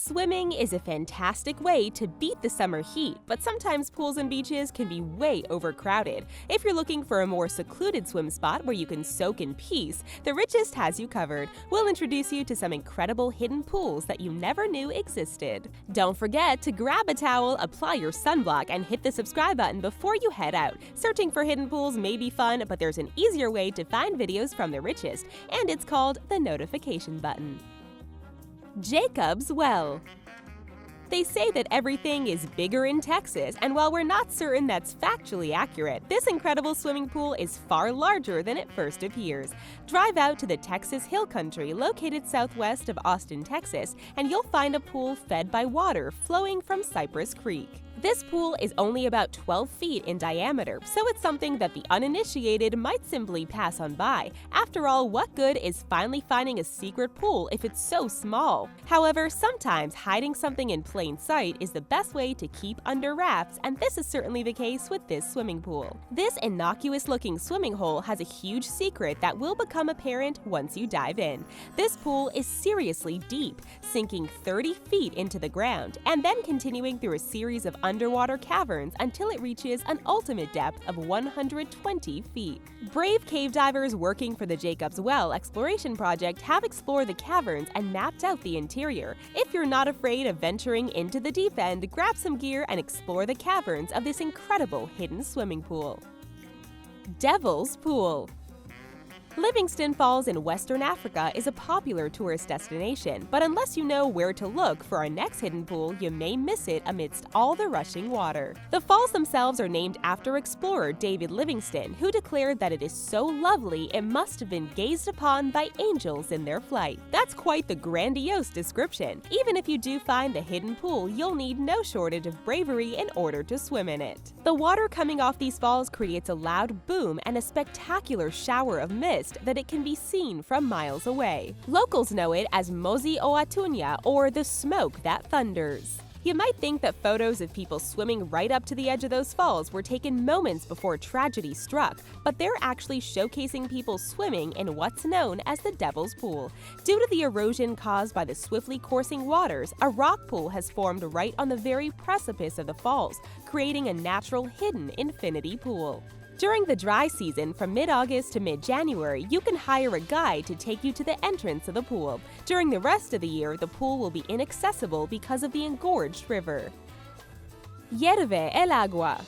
Swimming is a fantastic way to beat the summer heat, but sometimes pools and beaches can be way overcrowded. If you're looking for a more secluded swim spot where you can soak in peace, The Richest has you covered. We'll introduce you to some incredible hidden pools that you never knew existed. Don't forget to grab a towel, apply your sunblock, and hit the subscribe button before you head out. Searching for hidden pools may be fun, but there's an easier way to find videos from The Richest, and it's called the notification button. Jacob's Well. They say that everything is bigger in Texas, and while we're not certain that's factually accurate, this incredible swimming pool is far larger than it first appears. Drive out to the Texas Hill Country located southwest of Austin, Texas, and you'll find a pool fed by water flowing from Cypress Creek. This pool is only about 12 feet in diameter, so it's something that the uninitiated might simply pass on by. After all, what good is finally finding a secret pool if it's so small? However, sometimes hiding something in plain sight is the best way to keep under wraps, and this is certainly the case with this swimming pool. This innocuous-looking swimming hole has a huge secret that will become apparent once you dive in. This pool is seriously deep, sinking 30 feet into the ground, and then continuing through a series of underwater caverns until it reaches an ultimate depth of 120 feet. Brave cave divers working for the Jacob's Well exploration project have explored the caverns and mapped out the interior. If you're not afraid of venturing into the deep end, grab some gear and explore the caverns of this incredible hidden swimming pool. Devil's Pool. Livingston Falls in Western Africa is a popular tourist destination, but unless you know where to look for our next hidden pool, you may miss it amidst all the rushing water. The falls themselves are named after explorer David Livingstone, who declared that it is so lovely it must have been gazed upon by angels in their flight. That's quite the grandiose description. Even if you do find the hidden pool, you'll need no shortage of bravery in order to swim in it. The water coming off these falls creates a loud boom and a spectacular shower of mist that it can be seen from miles away. Locals know it as Mozi Oatunya, or the smoke that thunders. You might think that photos of people swimming right up to the edge of those falls were taken moments before tragedy struck, but they're actually showcasing people swimming in what's known as the Devil's Pool. Due to the erosion caused by the swiftly coursing waters, a rock pool has formed right on the very precipice of the falls, creating a natural hidden infinity pool. During the dry season, from mid-August to mid-January, you can hire a guide to take you to the entrance of the pool. During the rest of the year, the pool will be inaccessible because of the engorged river. Hierve el Agua.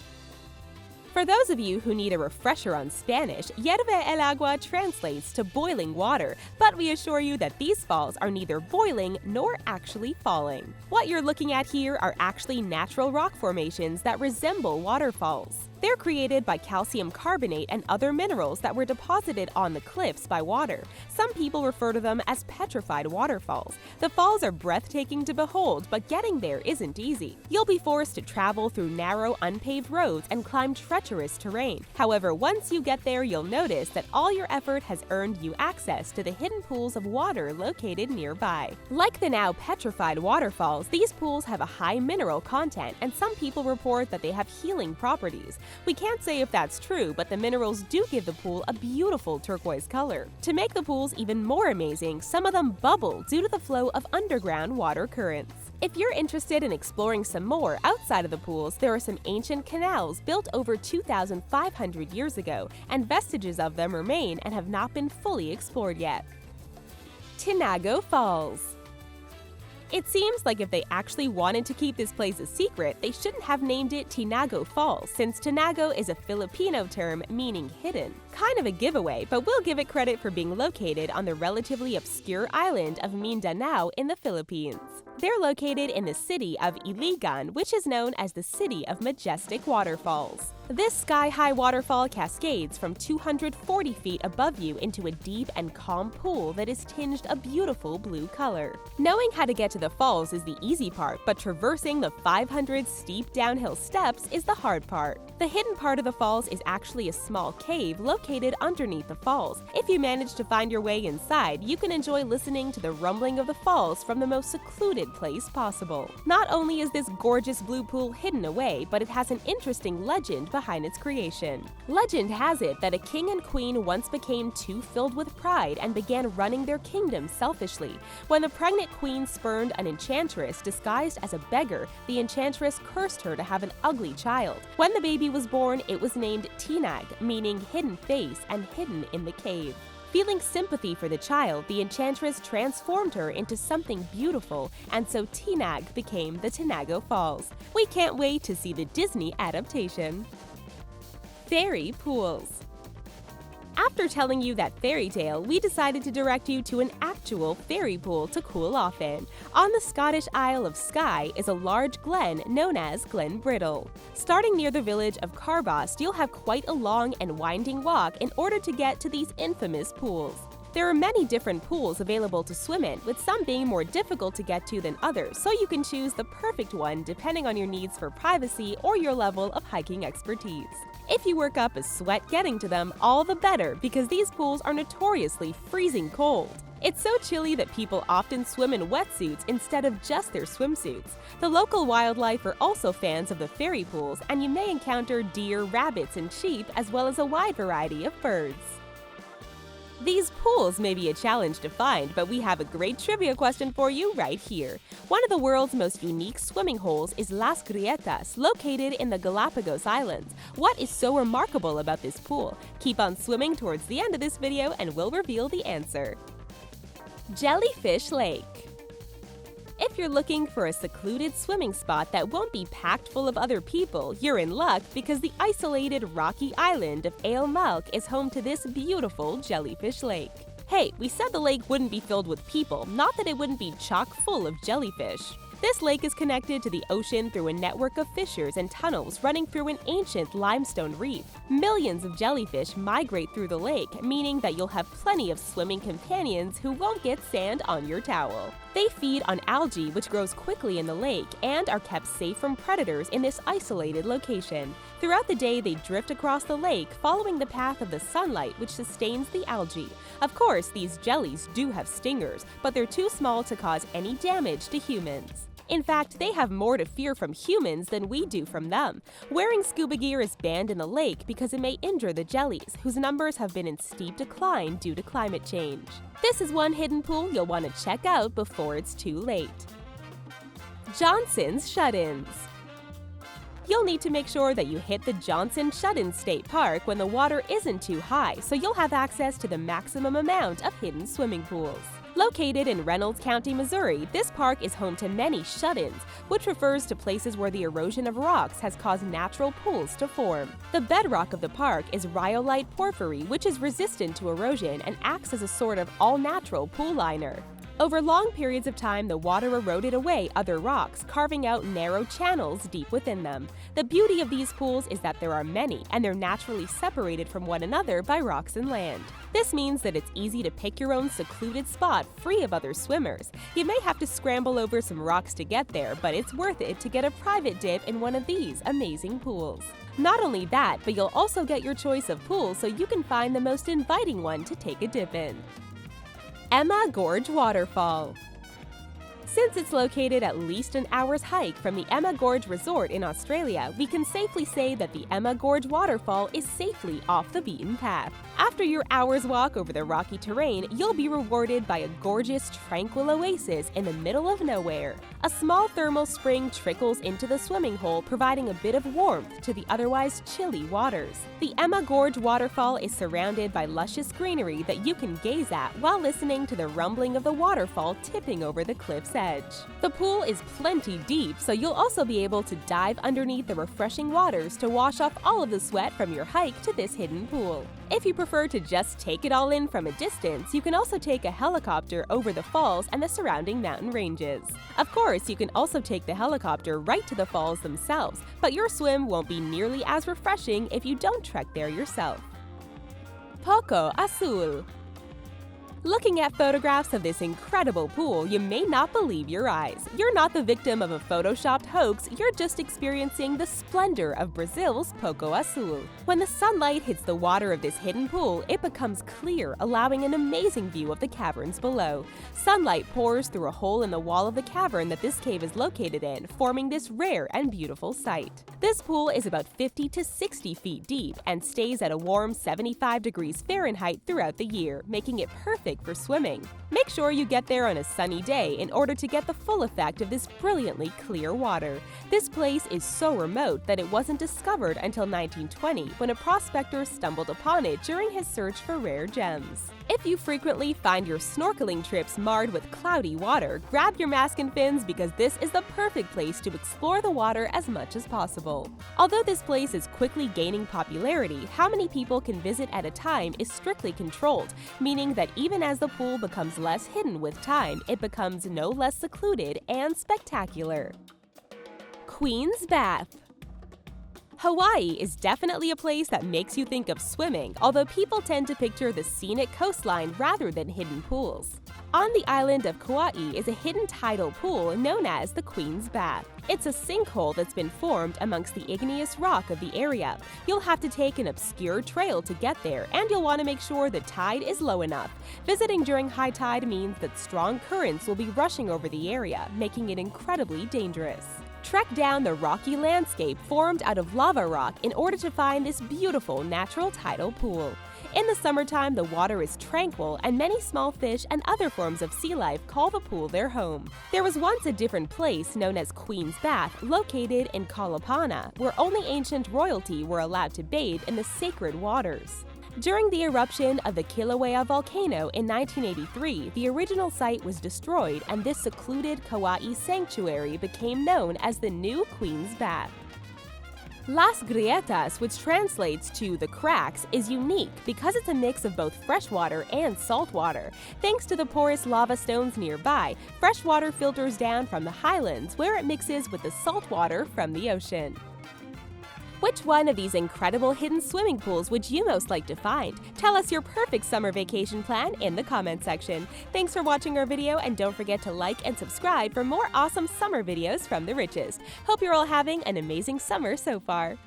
For those of you who need a refresher on Spanish, Hierve el Agua translates to boiling water, but we assure you that these falls are neither boiling nor actually falling. What you're looking at here are actually natural rock formations that resemble waterfalls. They're created by calcium carbonate and other minerals that were deposited on the cliffs by water. Some people refer to them as petrified waterfalls. The falls are breathtaking to behold, but getting there isn't easy. You'll be forced to travel through narrow, unpaved roads and climb treacherous terrain. However, once you get there, you'll notice that all your effort has earned you access to the hidden pools of water located nearby. Like the now petrified waterfalls, these pools have a high mineral content, and some people report that they have healing properties. We can't say if that's true, but the minerals do give the pool a beautiful turquoise color. To make the pools even more amazing, some of them bubble due to the flow of underground water currents. If you're interested in exploring some more outside of the pools, there are some ancient canals built over 2,500 years ago, and vestiges of them remain and have not been fully explored yet. Tinago Falls. It seems like if they actually wanted to keep this place a secret, they shouldn't have named it Tinago Falls, since Tinago is a Filipino term meaning hidden. Kind of a giveaway, but we'll give it credit for being located on the relatively obscure island of Mindanao in the Philippines. They're located in the city of Iligan, which is known as the City of Majestic Waterfalls. This sky-high waterfall cascades from 240 feet above you into a deep and calm pool that is tinged a beautiful blue color. Knowing how to get to the falls is the easy part, but traversing the 500 steep downhill steps is the hard part. The hidden part of the falls is actually a small cave located located underneath the falls. If you manage to find your way inside, you can enjoy listening to the rumbling of the falls from the most secluded place possible. Not only is this gorgeous blue pool hidden away, but it has an interesting legend behind its creation. Legend has it that a king and queen once became too filled with pride and began running their kingdom selfishly. When the pregnant queen spurned an enchantress disguised as a beggar, the enchantress cursed her to have an ugly child. When the baby was born, it was named Tinag, meaning hidden face and hidden in the cave. Feeling sympathy for the child, the enchantress transformed her into something beautiful, and so Tinag became the Tinago Falls. We can't wait to see the Disney adaptation. Fairy pools. After telling you that fairy tale, we decided to direct you to an actual fairy pool to cool off in. On the Scottish Isle of Skye is a large glen known as Glen Brittle. Starting near the village of Carbost, you'll have quite a long and winding walk in order to get to these infamous pools. There are many different pools available to swim in, with some being more difficult to get to than others, so you can choose the perfect one depending on your needs for privacy or your level of hiking expertise. If you work up a sweat getting to them, all the better, because these pools are notoriously freezing cold. It's so chilly that people often swim in wetsuits instead of just their swimsuits. The local wildlife are also fans of the fairy pools, and you may encounter deer, rabbits, and sheep, as well as a wide variety of birds. These pools may be a challenge to find, but we have a great trivia question for you right here. One of the world's most unique swimming holes is Las Grietas, located in the Galapagos Islands. What is so remarkable about this pool? Keep on swimming towards the end of this video and we'll reveal the answer. Jellyfish Lake. If you're looking for a secluded swimming spot that won't be packed full of other people, you're in luck because the isolated rocky island of Ailmalk is home to this beautiful Jellyfish Lake. Hey, we said the lake wouldn't be filled with people, not that it wouldn't be chock full of jellyfish. This lake is connected to the ocean through a network of fissures and tunnels running through an ancient limestone reef. Millions of jellyfish migrate through the lake, meaning that you'll have plenty of swimming companions who won't get sand on your towel. They feed on algae, which grows quickly in the lake, and are kept safe from predators in this isolated location. Throughout the day, they drift across the lake, following the path of the sunlight, which sustains the algae. Of course, these jellies do have stingers, but they're too small to cause any damage to humans. In fact, they have more to fear from humans than we do from them. Wearing scuba gear is banned in the lake because it may injure the jellies, whose numbers have been in steep decline due to climate change. This is one hidden pool you'll want to check out before it's too late. Johnson's Shut-ins. You'll need to make sure that you hit the Johnson Shut-in State Park when the water isn't too high, so you'll have access to the maximum amount of hidden swimming pools. Located in Reynolds County, Missouri, this park is home to many shut-ins, which refers to places where the erosion of rocks has caused natural pools to form. The bedrock of the park is rhyolite porphyry, which is resistant to erosion and acts as a sort of all-natural pool liner. Over long periods of time, the water eroded away other rocks, carving out narrow channels deep within them. The beauty of these pools is that there are many, and they're naturally separated from one another by rocks and land. This means that it's easy to pick your own secluded spot free of other swimmers. You may have to scramble over some rocks to get there, but it's worth it to get a private dip in one of these amazing pools. Not only that, but you'll also get your choice of pools so you can find the most inviting one to take a dip in. Emma Gorge Waterfall. Since it's located at least an hour's hike from the Emma Gorge Resort in Australia, we can safely say that the Emma Gorge Waterfall is safely off the beaten path. After your hour's walk over the rocky terrain, you'll be rewarded by a gorgeous, tranquil oasis in the middle of nowhere. A small thermal spring trickles into the swimming hole, providing a bit of warmth to the otherwise chilly waters. The Emma Gorge Waterfall is surrounded by luscious greenery that you can gaze at while listening to the rumbling of the waterfall tipping over the cliff's edge. The pool is plenty deep, so you'll also be able to dive underneath the refreshing waters to wash off all of the sweat from your hike to this hidden pool. If you prefer to just take it all in from a distance, you can also take a helicopter over the falls and the surrounding mountain ranges. Of course, you can also take the helicopter right to the falls themselves, but your swim won't be nearly as refreshing if you don't trek there yourself. Poco, Azul. Looking at photographs of this incredible pool, you may not believe your eyes. You're not the victim of a photoshopped hoax, you're just experiencing the splendor of Brazil's Poco Azul. When the sunlight hits the water of this hidden pool, it becomes clear, allowing an amazing view of the caverns below. Sunlight pours through a hole in the wall of the cavern that this cave is located in, forming this rare and beautiful sight. This pool is about 50 to 60 feet deep and stays at a warm 75 degrees Fahrenheit throughout the year, making it perfect for swimming. Make sure you get there on a sunny day in order to get the full effect of this brilliantly clear water. This place is so remote that it wasn't discovered until 1920 when a prospector stumbled upon it during his search for rare gems. If you frequently find your snorkeling trips marred with cloudy water, grab your mask and fins because this is the perfect place to explore the water as much as possible. Although this place is quickly gaining popularity, how many people can visit at a time is strictly controlled, meaning that even as the pool becomes less hidden with time, it becomes no less secluded and spectacular. Queen's Bath. Hawaii is definitely a place that makes you think of swimming, although people tend to picture the scenic coastline rather than hidden pools. On the island of Kauai is a hidden tidal pool known as the Queen's Bath. It's a sinkhole that's been formed amongst the igneous rock of the area. You'll have to take an obscure trail to get there, and you'll want to make sure the tide is low enough. Visiting during high tide means that strong currents will be rushing over the area, making it incredibly dangerous. Trek down the rocky landscape formed out of lava rock in order to find this beautiful natural tidal pool. In the summertime, the water is tranquil and many small fish and other forms of sea life call the pool their home. There was once a different place known as Queen's Bath located in Kalapana, where only ancient royalty were allowed to bathe in the sacred waters. During the eruption of the Kilauea volcano in 1983, the original site was destroyed and this secluded Kauai sanctuary became known as the new Queen's Bath. Las Grietas, which translates to the cracks, is unique because it's a mix of both freshwater and saltwater. Thanks to the porous lava stones nearby, fresh water filters down from the highlands where it mixes with the salt water from the ocean. Which one of these incredible hidden swimming pools would you most like to find? Tell us your perfect summer vacation plan in the comment section. Thanks for watching our video and don't forget to like and subscribe for more awesome summer videos from the Riches. Hope you're all having an amazing summer so far.